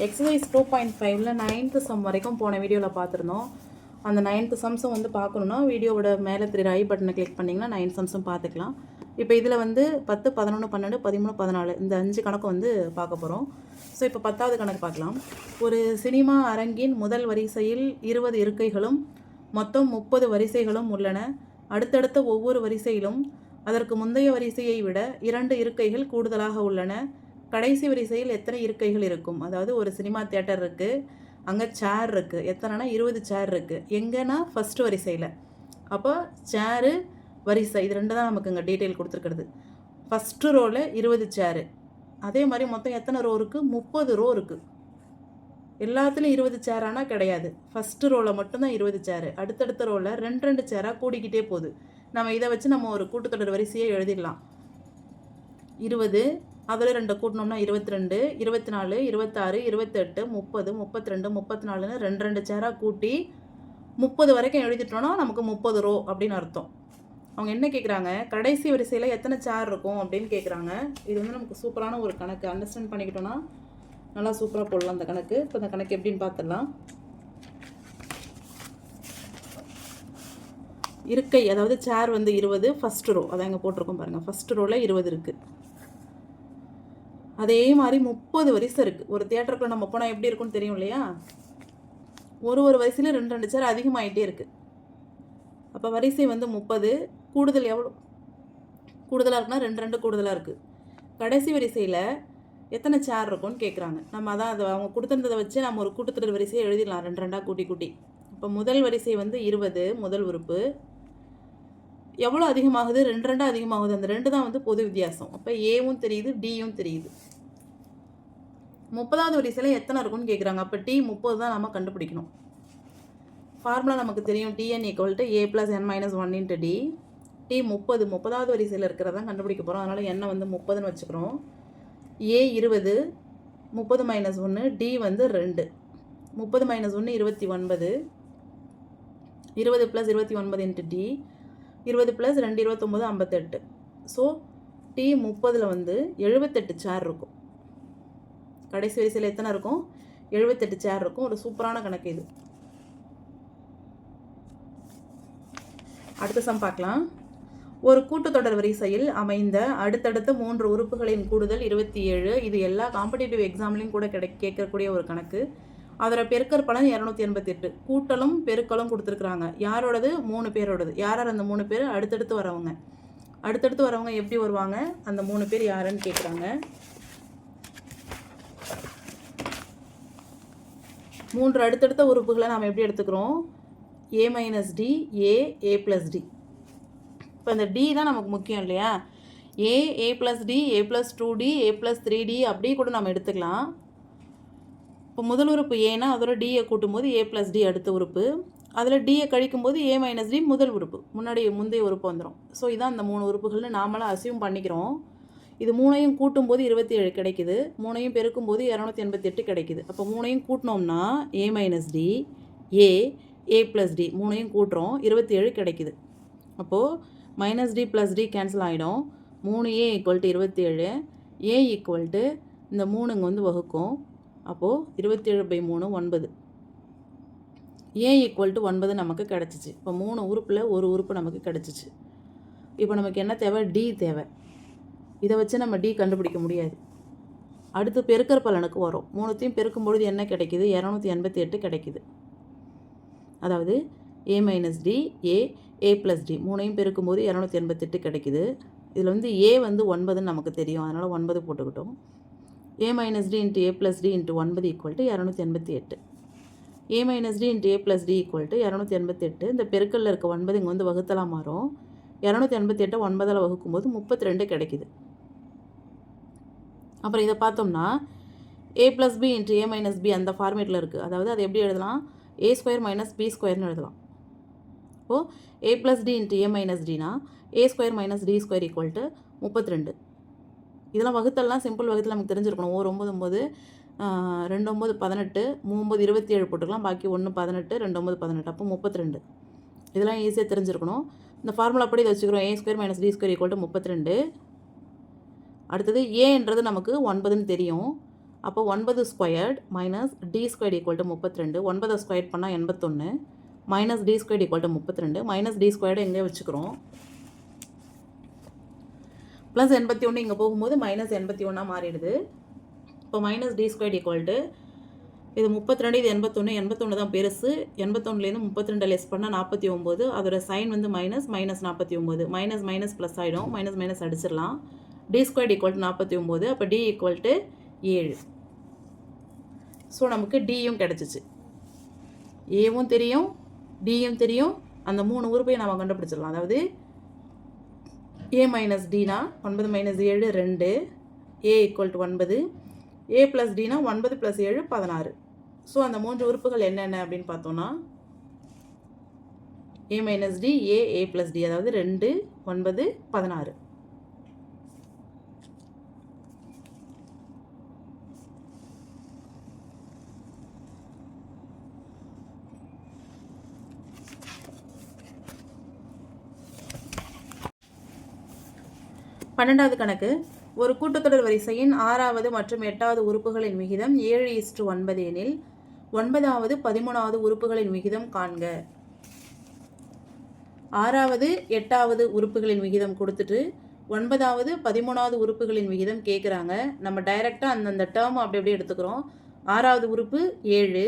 Exercise 2.5ல் 9th some வரைக்கும் போன வீடியோவில் பார்த்துருந்தோம். அந்த 9th சம்ஸும் வந்து பார்க்கணுன்னா வீடியோவோட மேலே தெரியுற ஐ பட்டனை கிளிக் பண்ணிங்கன்னா 9 சம்ஸும் பார்த்துக்கலாம். இப்போ இதில் வந்து 10, 11, 12, 13, 14 இந்த 5 கணக்கு வந்து பார்க்க போகிறோம். ஸோ இப்போ 10வது கணக்கு பார்க்கலாம். ஒரு சினிமா அரங்கின் முதல் வரிசையில் 20 இருக்கைகளும் மொத்தம் 30 வரிசைகளும் உள்ளன. அடுத்தடுத்த ஒவ்வொரு வரிசையிலும் அதற்கு முந்தைய வரிசையை விட 2 இருக்கைகள் கூடுதலாக உள்ளன. கடைசி வரிசையில் எத்தனை இருக்கைகள் இருக்கும்? அதாவது ஒரு சினிமா தியேட்டர் இருக்குது, அங்கே சேர் இருக்குது. எத்தனைனா 20 சேர் இருக்குது. எங்கன்னா ஃபஸ்ட்டு வரிசையில். அப்போ சேரு வரிசை இது ரெண்டு தான் நமக்கு இங்கே டீட்டெயில் கொடுத்துருக்குறது. ஃபஸ்ட்டு ரோவில் 20 சேரு. அதே மாதிரி மொத்தம் எத்தனை ரோ இருக்குது? 30 ரோ இருக்குது. எல்லாத்துலேயும் 20 சேரானா கிடையாது. ஃபஸ்ட்டு ரோவில் மட்டும்தான் 20 சேரு. அடுத்தடுத்த ரோவில் 2 சேராக கூடிக்கிட்டே போகுது. நம்ம இதை வச்சு நம்ம ஒரு கூட்டுத்தொடர் வரிசையை எழுதிடலாம். 20 அதில் 2 கூட்டினோம்னா 22, 24, 26, 28, 30, 32, 34ன்னு 2 சேராக கூட்டி 30 வரைக்கும் எழுதிட்டோன்னா நமக்கு 30 ரோ அப்படின்னு அர்த்தம். அவங்க என்ன கேட்குறாங்க, கடைசி வரிசையில் எத்தனை சேர் இருக்கும் அப்படின்னு கேட்குறாங்க. இது வந்து நமக்கு சூப்பரான ஒரு கணக்கு. அண்டர்ஸ்டாண்ட் பண்ணிக்கிட்டோன்னா நல்லா சூப்பராக போடலாம் அந்த கணக்கு. இப்போ அந்த கணக்கு எப்படின்னு பார்த்துடலாம். இருக்கை அதாவது சேர் வந்து 20, ஃபஸ்ட்டு ரோ அதான் இங்கே போட்டிருக்கோம் பாருங்கள். ஃபஸ்ட்டு ரோவில் 20 இருக்குது. அதே மாதிரி 30 வரிசை இருக்குது. ஒரு தியேட்டருக்குள்ள நம்ம போனால் எப்படி இருக்குன்னு தெரியும் இல்லையா? ஒரு வரிசையில் 2 சேர் அதிகமாகிட்டே இருக்குது. அப்போ வரிசை வந்து 30. கூடுதல் எவ்வளோ கூடுதலாக இருக்குன்னா 2 கூடுதலாக இருக்குது. கடைசி வரிசையில் எத்தனை சேர் இருக்கும்னு கேட்குறாங்க. நம்ம அதான் அதை அவங்க கொடுத்துருந்ததை வச்சு நம்ம ஒரு கூட்டுத்தொடர் வரிசையை எழுதிடலாம் 2 கூட்டி கூட்டி. இப்போ முதல் வரிசை வந்து 20 முதல் உறுப்பு. எவ்வளோ அதிகமாகுது? 2 அதிகமாகுது. அந்த 2 தான் வந்து பொது வித்தியாசம். அப்போ ஏவும் தெரியுது, டியும் தெரியுது. 30வது வரிசையில் எத்தனை இருக்குன்னு கேட்குறாங்க. அப்போ டி 30 தான் நம்ம கண்டுபிடிக்கணும். ஃபார்முலா நமக்கு தெரியும். Tn equal to a plus n minus 1 into d. D 30வது வரிசையில் இருக்கிறதான் கண்டுபிடிக்க போகிறோம். அதனால் எண்ணை வந்து 30ன்னு வச்சுக்கிறோம். ஏ 20, 30 மைனஸ் 1, டி வந்து 2. 30 minus 1 29, 20 plus 29 into d. 20 plus 2 29 58. So d 30ல் வந்து 78 சேர் இருக்கும். கடைசி வரிசையில் எத்தனை இருக்கும்? 78 சேர் இருக்கும். ஒரு சூப்பரான கணக்கு இது. அடுத்த சம் பார்க்கலாம். ஒரு கூட்டுத்தொடர் வரிசையில் அமைந்த அடுத்தடுத்த 3 உறுப்புகளின் கூடுதல் 27. இது எல்லா காம்படிட்டிவ் எக்ஸாம்லையும் கூட கேட்கக்கூடிய ஒரு கணக்கு. அதோட பெருக்கற் பலன் 288. கூட்டலும் பெருக்கலும் கொடுத்துருக்குறாங்க. யாரோடது? 3 பேரோடது. யார் அந்த 3 பேர்? அடுத்தடுத்து வரவங்க. அடுத்தடுத்து வரவங்க எப்படி வருவாங்க? அந்த 3 பேர் யாருன்னு கேட்குறாங்க. 3 அடுத்தடுத்த உறுப்புகளை நாம் எப்படி எடுத்துக்கிறோம்? ஏ minus d, a plus D. இப்போ இந்த டி தான் நமக்கு முக்கியம் இல்லையா? ஏ plus D, a plus 2D, A plus 3D அப்படி கூட நம்ம எடுத்துக்கலாம். இப்போ முதல் உறுப்பு ஏன்னா அதோட டியை கூட்டும்போது ஏ ப்ளஸ் டி அடுத்த உறுப்பு. அதில் டியை கழிக்கும்போது ஏ மைனஸ் டி முதல் உறுப்பு, முந்தைய உறுப்பு வந்துடும். ஸோ இதான் அந்த 3 உறுப்புகள்னு நாமளாக அசியூம் பண்ணிக்கிறோம். இது 3ஐயும் கூட்டும்போது 27 கிடைக்குது. 3ஐயும் பெருக்கும்போது 288 கிடைக்குது. அப்போ 3ஐயும் கூட்டினோம்னா a minus d, a plus d 3ஐயும் கூட்டுறோம், 27 கிடைக்குது. அப்போது minus d plus d cancel ஆகிடும். 3a equal to 27, a equal to இந்த 3 இங்கே வந்து வகுக்கும். அப்போது 27/3 9. ஏ ஈக்குவல் டு 9 நமக்கு கிடச்சிச்சு. இப்போ 3 உறுப்பில் ஒரு உறுப்பு நமக்கு கிடச்சிச்சு. இப்போ நமக்கு என்ன தேவை? டி தேவை. இதை வச்சு நம்ம டி கண்டுபிடிக்க முடியாது. அடுத்து பெருக்கற் பலனுக்கு வரும். 3த்தையும் பெருக்கும்பொழுது என்ன கிடைக்கிது? 288 கிடைக்கிது. அதாவது a minus d, a plus d 3ஐயும் பெருக்கும்போது 288 கிடைக்கிது. இதில் வந்து ஏ வந்து 9ன்னு நமக்கு தெரியும். அதனால் 9 போட்டுக்கிட்டோம். A minus d into a plus d into 9 equal to 288. A minus d into a plus d equal to 288. இந்த பெருக்கல்ல இருக்க 9 இங்கே வந்து வகுத்தலாம் மாறும். 288 9ஆல் வகுக்கும்போது 32 கிடைக்குது. அப்புறம் இதை பார்த்தோம்னா ஏ plus B into a minus B அந்த ஃபார்மேட்டில் இருக்குது. அதாவது அதை எப்படி எழுதலாம்? ஏ ஸ்கொயர் மைனஸ் பி ஸ்கொயர்னு எழுதலாம். இப்போது a plus d into a minus டினா a square minus d square equal to 32. இதெல்லாம் வகுத்தல்லாம் சிம்பிள் வகுத்தில் நமக்கு தெரிஞ்சிருக்கணும். 9 9, 2 9 18, 3 27 போட்டுக்கலாம். பாக்கி 1 18, 2 9 18, அப்போ 32. இதெல்லாம் ஈஸியாக தெரிஞ்சிருக்கணும். இந்த ஃபார்முலா அப்படி இதை வச்சுக்கிறோம். A square minus d square equal to 32. அடுத்தது ஏன்றது நமக்கு 9ன்னு தெரியும். அப்போ 9 squared minus d squared equal to 32. 9 squared பண்ணால் 81 minus d squared equal to 32. Minus d squared எங்கே வச்சுக்கிறோம். ப்ளஸ் 81 இங்கே போகும்போது மைனஸ் 81 மாறிடுது. இப்போ minus d squared equal to இது 32, இது 81. 81 தான் பெருசு. 81லேருந்து 32 லெஸ் பண்ணால் 49. அதோட சைன் வந்து மைனஸ் 49. மைனஸ் மைனஸ் ப்ளஸ் ஆகிடும். மைனஸ் மைனஸ் அடிச்சிடலாம். D squared equal to 49. அப்போ டி ஈக்குவல் டு 7. ஸோ நமக்கு டியும் கிடச்சிச்சு. ஏவும் தெரியும், டியும் தெரியும். அந்த 3 உறுப்பையும் நம்ம கண்டுபிடிச்சிடலாம். அதாவது ஏ மைனஸ் டினா 9 minus 7 2. A equal to 9. A plus டினா 9 ப்ளஸ் 7 16. ஸோ அந்த 3 உறுப்புகள் என்னென்ன அப்படின்னு பார்த்தோன்னா a minus d, a plus d, அதாவது 2 9 16. பன்னெண்டாவது கணக்கு. ஒரு கூட்டுத்தொடர் வரிசையின் 6வது மற்றும் 8வது உறுப்புகளின் விகிதம் 7:9 எனில் 9வது 13வது உறுப்புகளின் விகிதம் காண்க. 6வது 8வது உறுப்புகளின் விகிதம் கொடுத்துட்டு 9வது 13வது உறுப்புகளின் விகிதம் கேட்குறாங்க. நம்ம டைரெக்டாக அந்தந்த டேர்ம் அப்படி எடுத்துக்கிறோம். 6வது உறுப்பு 7,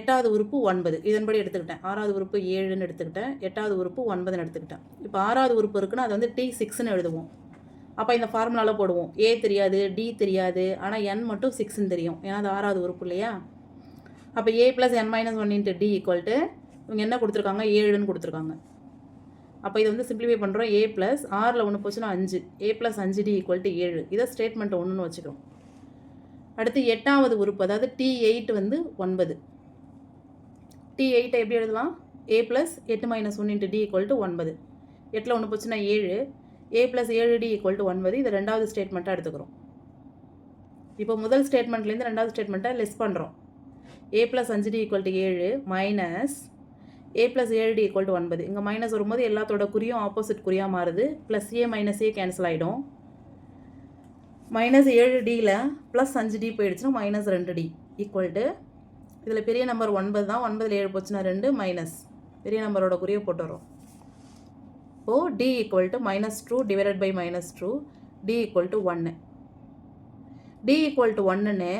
8வது உறுப்பு 9. இதன்படி எடுத்துக்கிட்டேன். 6வது உறுப்பு 7ன்னு எடுத்துக்கிட்டேன், 8வது உறுப்பு 9ன்னு எடுத்துக்கிட்டேன். இப்போ 6வது உறுப்பு இருக்குன்னா அது வந்து T6ன்னு எழுதுவோம். அப்போ இந்த ஃபார்முலாவில் போடுவோம். ஏ தெரியாது, டி தெரியாது, ஆனால் என் மட்டும் 6ன்னு தெரியும். ஏன்னா அது 6வது உறுப்பு இல்லையா. அப்போ a plus n minus 1 into d equal to இவங்க என்ன கொடுத்துருக்காங்க, 7ன்னு கொடுத்துருக்காங்க. அப்போ இதை வந்து சிம்பிளிஃபை பண்ணுறோம். ஏ ப்ளஸ் 6ல் 1 போச்சுன்னா 5, ஏ ப்ளஸ் 5டி ஈக்குவல் டு 7. இதை ஸ்டேட்மெண்ட் 1ன்னு வச்சுக்கிறோம். அடுத்து 8வது உறுப்பு, அதாவது T8 வந்து 9. T8 எப்படி எழுதலாம், a plus 8 minus 1 into d equal to 9. 8ல் 1 போச்சுன்னா 7, ஏ ப்ளஸ் 7டி ஈக்குவல் டு 9. இதை 2வது ஸ்டேட்மெண்ட்டாக எடுத்துக்கிறோம். இப்போ முதல் ஸ்டேட்மெண்ட்லேருந்து 2வது ஸ்டேட்மெண்ட்டை லெஸ் பண்ணுறோம். ஏ ப்ளஸ் 5டி equal to 7 minus a plus 7டி ஈக்குவல் டு 9. இங்கே மைனஸ் வரும்போது எல்லாத்தோட குறியும் ஆப்போசிட் குறியாக மாறுது. Plus a minus a cancel ஆகிடும். மைனஸ் 7டியில் ப்ளஸ் 5டி போயிடுச்சுன்னா மைனஸ் 2டி ஈக்குவல் டு இதில் பெரிய நம்பர் 9 தான். 9ல் 7 போச்சுன்னா 2 மைனஸ் பெரிய நம்பரோட குறியை போட்டு வரோம். இப்போது d equal to -2 divided by -2, d equal to 1. D equal to 1ன்னு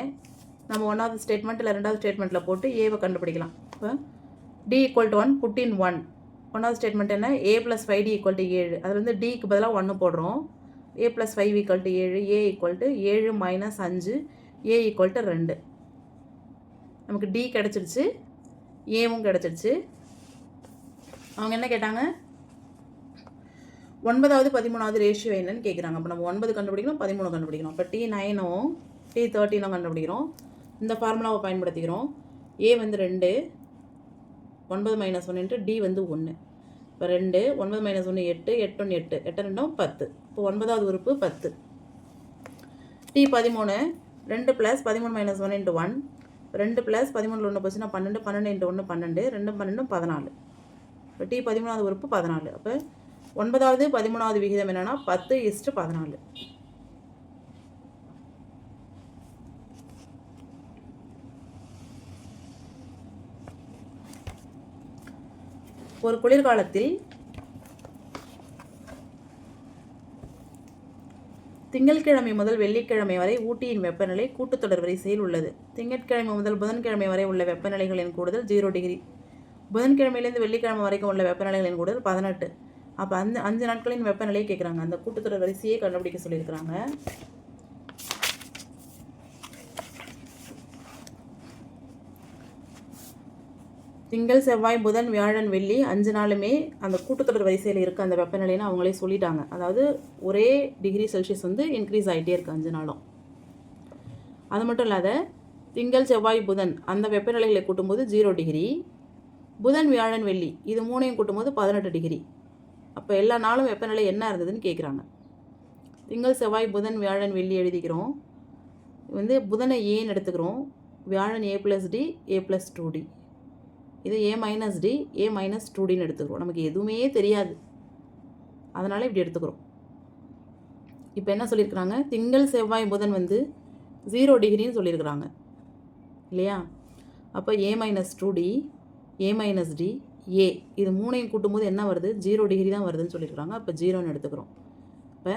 நம்ம 1வது ஸ்டேட்மெண்ட் இல்லை 2வது ஸ்டேட்மெண்ட்டில் போட்டு ஏவை கண்டுபிடிக்கலாம். இப்போ டி ஈக்குவல் டு 1 புட்டின் 1. 1வது ஸ்டேட்மெண்ட் என்ன, ஏ ப்ளஸ் 5டி ஈக்குவல் டு 7. அதில் வந்து டிக்கு பதிலாக 1 போடுறோம். A plus 5 equal to 7, a equal to 7 minus 5, a equal to 2. நமக்கு டி கிடச்சிடுச்சு, ஏவும் கிடச்சிடுச்சு. அவங்க என்ன கேட்டாங்க, 9வது 13வது ரேஷியோ என்னன்னு கேட்குறாங்க. அப்போ நம்ம 9 கண்டுபிடிக்கணும், 13 கண்டுபிடிக்கணும். இப்போ T9ம் T13ம் கண்டுபிடிக்கிறோம். இந்த ஃபார்முலாவை பயன்படுத்திக்கிறோம். ஏ வந்து 2, 9 மைனஸ் 1 இன்ட்டு டி வந்து 1. இப்போ 2, 9 மைனஸ் 1 8, 8 1 8, 8 2 10. இப்போ 9வது உறுப்பு 10. T13 2 plus 13 minus 1 into 1, 2 plus 13ல் 1 போச்சுன்னா 12, 12 இன்ட்டு 1 12, 2 12 14. இப்போ T13வது உறுப்பு 14. அப்போ 9வது 13வது விகிதம் என்னன்னா 10:14. ஒரு குளிர்காலத்தில் திங்கட்கிழமை முதல் வெள்ளிக்கிழமை வரை ஊட்டியின் வெப்பநிலை கூட்டுத்தொடர் வரிசையில் உள்ளது. திங்கட்கிழமை முதல் புதன்கிழமை வரை உள்ள வெப்பநிலைகளின் கூடுதல் 0 டிகிரி. புதன்கிழமையிலேருந்து வெள்ளிக்கிழமை வரைக்கும் உள்ள வெப்பநிலைகளின் கூடுதல் 18. அப்போ அந்த 5 நாட்களின் வெப்பநிலையை கேட்குறாங்க. அந்த கூட்டுத்தொடர் வரிசையை கண்டுபிடிக்க சொல்லியிருக்கிறாங்க. திங்கள் செவ்வாய் புதன் வியாழன் வெள்ளி 5 நாளுமே அந்த கூட்டுத்தொடர் வரிசையில் இருக்க அந்த வெப்பநிலைன்னு அவங்களே சொல்லிட்டாங்க. அதாவது ஒரே டிகிரி செல்சியஸ் வந்து இன்க்ரீஸ் ஆகிட்டே இருக்குது 5 நாளும். அது மட்டும் இல்லாத திங்கள் செவ்வாய் புதன் அந்த வெப்பநிலைகளை கூட்டும்போது 0 டிகிரி, புதன் வியாழன் வெள்ளி இது 3ஐயும் கூட்டும்போது 18 டிகிரி. அப்போ எல்லா நாளும் வெப்பநிலை என்ன இருந்ததுன்னு கேட்குறாங்க. திங்கள் செவ்வாய் புதன் வியாழன் வெள்ளி எழுதிக்கிறோம். வந்து புதனை ஏன்னு எடுத்துக்கிறோம், வியாழன் ஏ ப்ளஸ் டி, ஏ ப்ளஸ் 2டி. இது ஏ மைனஸ் டி, ஏ மைனஸ் 2டின்னு எடுத்துக்கிறோம். நமக்கு எதுவுமே தெரியாது, அதனால் இப்படி எடுத்துக்கிறோம். இப்போ என்ன சொல்லியிருக்கிறாங்க, திங்கள் செவ்வாய் புதன் வந்து 0 டிகிரின்னு சொல்லியிருக்கிறாங்க இல்லையா? அப்போ a minus 2d a minus d a இது மூணையும் கூட்டும்போது என்ன வருது? 0 டிகிரி தான் வருதுன்னு சொல்லியிருக்கிறாங்க. அப்போ 0ன்னு எடுத்துக்கிறோம். இப்போ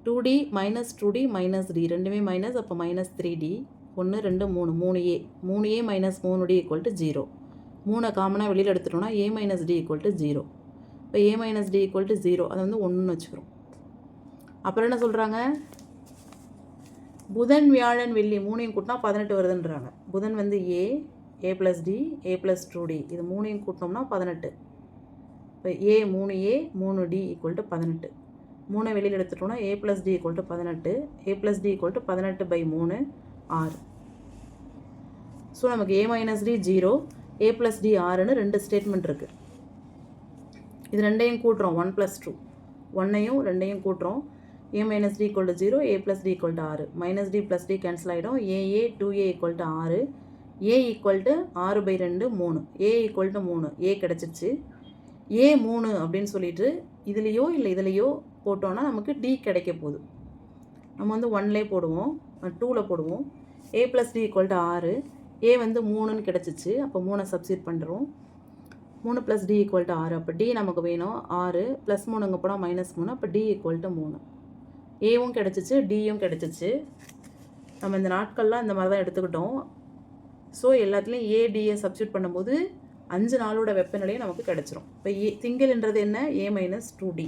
2d minus 2d minus d ரெண்டுமே மைனஸ், அப்போ minus 3d 1 2 3 3a 3a minus 3d equal to 0. 3 காமனாக வெளியில் எடுத்துட்டோம்னா a minus d equal to 0. இப்போ a minus d equal to 0 அதை வந்து 1ன்னு வச்சுக்கிறோம். அப்புறம் என்ன சொல்கிறாங்க? புதன் வியாழன் வெள்ளி மூணையும் கூட்டினா 18 வருதுன்றாங்க. புதன் வந்து a plus d a plus 2d இது மூணையும் கூட்டினோம்னா 18. இப்போ a 3a 3d equal to 18. 3 வெளியில் எடுத்துட்டோம்னா a plus d equal to 18 a plus d equal to 18/3 6. So நமக்கு a minus d 0 a plus d 6ன்னு 2 statement இருக்குது. இது ரெண்டையும் கூட்டுறோம் 1 + 2 1ஐயும் 2ஐயும் கூட்டுறோம். a minus d equal to 0 a plus d equal to 6 minus d plus d cancel ஆகிடும். a 2a equal to 6 a equal to 6/2 3 a equal to 3 a கிடச்சிருச்சு. a 3 அப்படின்னு சொல்லிட்டு இதுலேயோ இல்லை இதுலேயோ போட்டோன்னா நமக்கு d கிடைக்க போகுது. நம்ம வந்து 1லேயே போடுவோம் 2ல் போடுவோம். a plus d equal to 6 a வந்து 3ன்னு கிடச்சிச்சு. அப்போ 3 சப்ஸ்டிட் பண்ணுறோம். 3 + d ஈக்குவல் டு 6. அப்போ d நமக்கு வேணும் 6 + 3 அங்கே போனால் -3. அப்போ d ஈக்குவல் டு 3. ஏவும் கிடச்சிச்சு டியும் கிடச்சிச்சு. நம்ம இந்த நாட்கள்லாம் இந்த மாதிரி தான் எடுத்துக்கிட்டோம். ஸோ எல்லாத்துலேயும் ஏடியை சப்ஸ்டியூட் பண்ணும்போது 5 நாளோட வெப்பநிலையும் நமக்கு கிடச்சிரும். இப்போ திங்கள்ன்றது என்ன? a minus 2d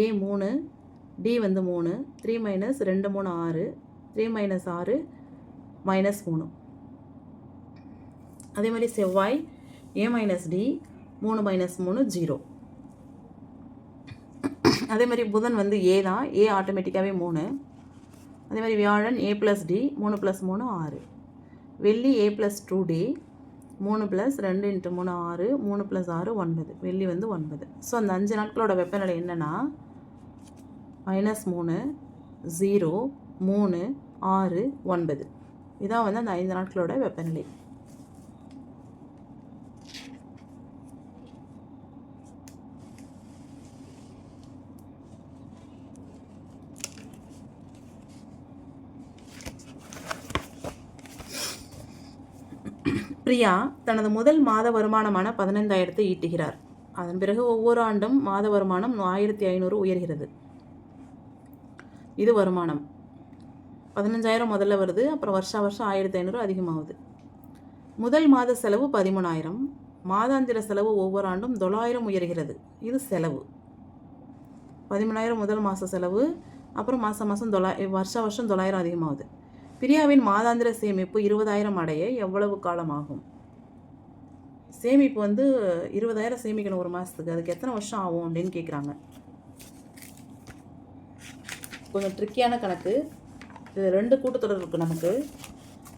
a 3 d வந்து 3 3 மைனஸ் 2 3 6 3 மைனஸ் 6 -3. அதே மாதிரி செவ்வாய் a மைனஸ் d 3 மைனஸ் 3 0. அதே மாதிரி புதன் வந்து a தான் a ஆட்டோமேட்டிக்காகவே 3. அதே மாதிரி வியாழன் a ப்ளஸ் d 3 + 3 6. வெள்ளி a ப்ளஸ் 2d 3 + 2 × 3 6 3 + 6 9. வெள்ளி வந்து 9. ஸோ அந்த 5 நாட்களோட வெப்பநிலை என்னென்னா -3 0 3 6 9. இதான் வந்து அந்த 5 நாட்களோட வெப்பநிலை. பிரியா தனது முதல் மாத வருமானமான 15,000 ஈட்டுகிறார். அதன் பிறகு ஒவ்வொரு ஆண்டும் மாத வருமானம் 1,500 உயர்கிறது. இது வருமானம். 15,000 முதல்ல வருது, அப்புறம் வருஷம் 1,500 அதிகமாகுது. முதல் மாத செலவு 13,000. மாதாந்திர செலவு ஒவ்வொரு ஆண்டும் 900 உயர்கிறது. இது செலவு. 13,000 முதல் மாத செலவு, அப்புறம் மாதம் வருஷம் 900 அதிகமாகுது. பிரியாவின் மாதாந்திர சேமிப்பு 20,000 அடைய எவ்வளவு காலம் ஆகும்? சேமிப்பு வந்து 20,000 சேமிக்கணும் ஒரு மாதத்துக்கு. அதுக்கு எத்தனை வருஷம் ஆகும் அப்படின்னு கேட்குறாங்க. கொஞ்சம் ட்ரிக்கியான கணக்கு. இது 2 கூட்டுத்தொடர் இருக்குது நமக்கு.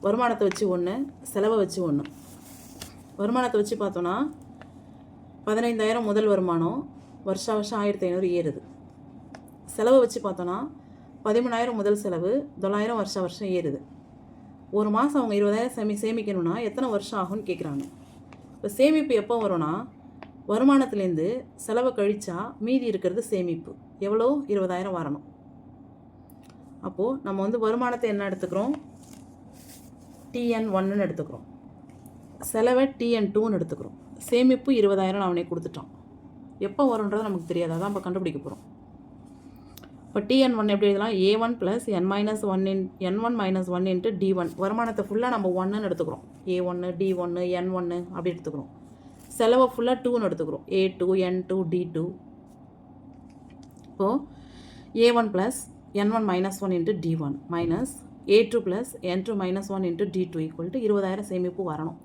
வருமானத்தை வச்சு 1, செலவை வச்சு 1. வருமானத்தை வச்சு பார்த்தோன்னா 15,000 முதல் வருமானம், வருஷம் 1,500 ஏறுது. செலவை வச்சு பார்த்தோன்னா 13,000 முதல் செலவு, 900 வருஷம் ஏறுது. ஒரு மாதம் அவங்க 20,000 சேமிக்கணும்னா எத்தனை வருஷம் ஆகும்னு கேட்குறாங்க. இப்போ சேமிப்பு எப்போ வரும்னா வருமானத்துலேருந்து செலவை கழிச்சா மீதி இருக்கிறது சேமிப்பு. எவ்வளோ? 20,000 வரணும். அப்போது நம்ம வந்து வருமானத்தை என்ன எடுத்துக்கிறோம்? TN1ன்னு எடுத்துக்கிறோம். செலவை TN2ன்னு எடுத்துக்கிறோம். சேமிப்பு 20,000 அவனே கொடுத்துட்டான். எப்போ வரும்ன்றது நமக்கு தெரியாது. அதான் இப்போ கண்டுபிடிக்க போகிறோம். இப்போ TN1 எப்படி எழுதலாம்? A1 + n1 - 1 × D1. வருமானத்தை ஃபுல்லாக நம்ம 1ன்னு எடுத்துக்கிறோம். A1 D1 N1 அப்படி எடுத்துக்கிறோம். செலவை ஃபுல்லாக 2ன்னு எடுத்துக்கிறோம். A2 N2 D2. இப்போது A1 + n1 - 1 × D1 minus A2 + n2 - 1 × D2 equal to 20,000 சேமிப்பு வரணும்.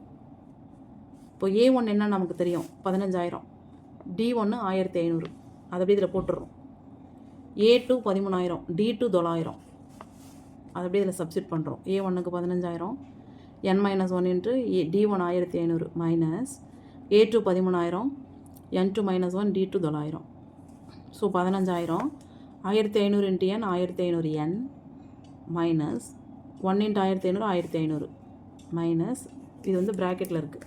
இப்போ A1 என்ன நமக்கு தெரியும்? 15,000. D1 1,500. அதை அப்படி இதில் போட்டுடுறோம். A2 13,000, D2 9,000. அது அப்படியே இதில் சப்ஸ்டிட் பண்ணுறோம். A1க்கு 15,000 n - 1 × D1 1,500 minus A2 13,000 n2 - 1 D2 9,000. So 15,000 1,500 × n 1,500 n minus 1 × 1,500 1,500 minus இது வந்து ப்ராக்கெட்டில் இருக்குது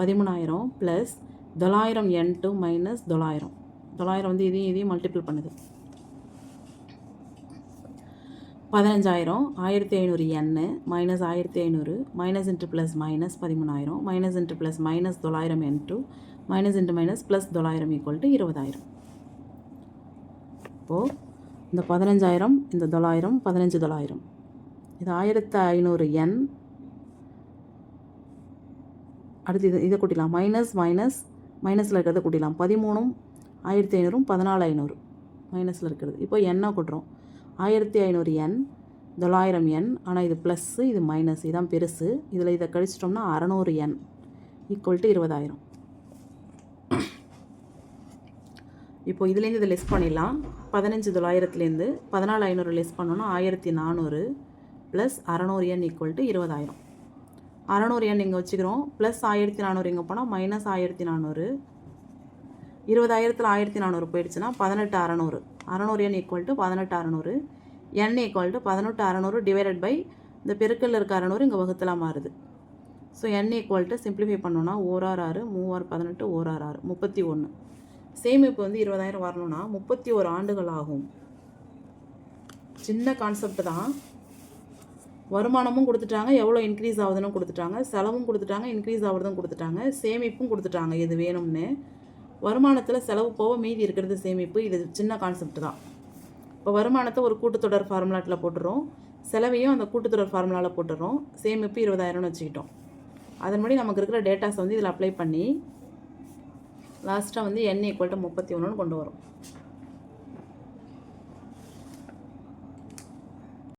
13,000 ப்ளஸ் 9,000 n2 மைனஸ் 9,000 வந்து இதையும் மல்டிபிள் பண்ணுது. 15,000 1500 n minus 1500 minus into plus minus 13,000 minus into plus minus 900 n2 minus into minus plus 900 equal to 20,000. இப்போது இந்த 15,000 இந்த 900 15,900 இது 1500 n. அடுத்து இதை கூட்டிடலாம். மைனஸ் மைனஸ் மைனஸில் இருக்கிறத கூட்டிடலாம். 13 1500 14,500 மைனஸில் இருக்கிறது. இப்போ எண்ணை கூட்டுறோம். 1500 n 900 n. ஆனால் இது ப்ளஸ்ஸு இது மைனஸ், இதுதான் பெருசு. இதில் இதை கழிச்சிட்டோம்னா 600 n ஈக்குவல் டு 20,000. இப்போ இதுலேருந்து இதை லெஸ் பண்ணிடலாம். 15,900லேருந்து 14,500 லெஸ் பண்ணோன்னா 1,400 plus 600 n equal to 20,000. 600 n இங்கே வச்சுக்கிறோம். ப்ளஸ் 1,400 இங்கே போனால் மைனஸ் 1,400. 20,000ல் 1,400 போயிடுச்சுன்னா 18,600. 600 n equal to 18,600. n equal to 18,600 divided by இந்த பெருக்கல்ல இருக்க 600 இங்கே வகுத்தலாம் மாறுது. So n equal to simplify பண்ணோன்னா 1,6 6 3 18 1 31. சேமிப்பு வந்து 20,000 வரணும்னா 31 ஆண்டுகள் ஆகும். சின்ன கான்செப்ட் தான். வருமானமும் கொடுத்துட்டாங்க, எவ்வளோ இன்க்ரீஸ் ஆகுதுன்னு கொடுத்துட்டாங்க, செலவும் கொடுத்துட்டாங்க, இன்க்ரீஸ் ஆகுதுன்னு கொடுத்துட்டாங்க, சேமிப்பும் கொடுத்துட்டாங்க எது வேணும்னு. வருமானத்தில் செலவு போக மீதி இருக்கிறது சேமிப்பு. இது சின்ன கான்செப்ட் தான். இப்போ வருமானத்தை ஒரு கூட்டுத்தொடர் ஃபார்முலாட்டில் போட்டுறோம், செலவையும் அந்த கூட்டுத்தொடர் ஃபார்முலாவில் போட்டுறோம். சேமிப்பு 20,000ன்னு வச்சுக்கிட்டோம். அதன்படி நமக்கு இருக்கிற டேட்டாஸ் வந்து இதில் அப்ளை பண்ணி லாஸ்ட்டாக வந்து n ஈக்குவல் டு 31ன்னு கொண்டு வரும்.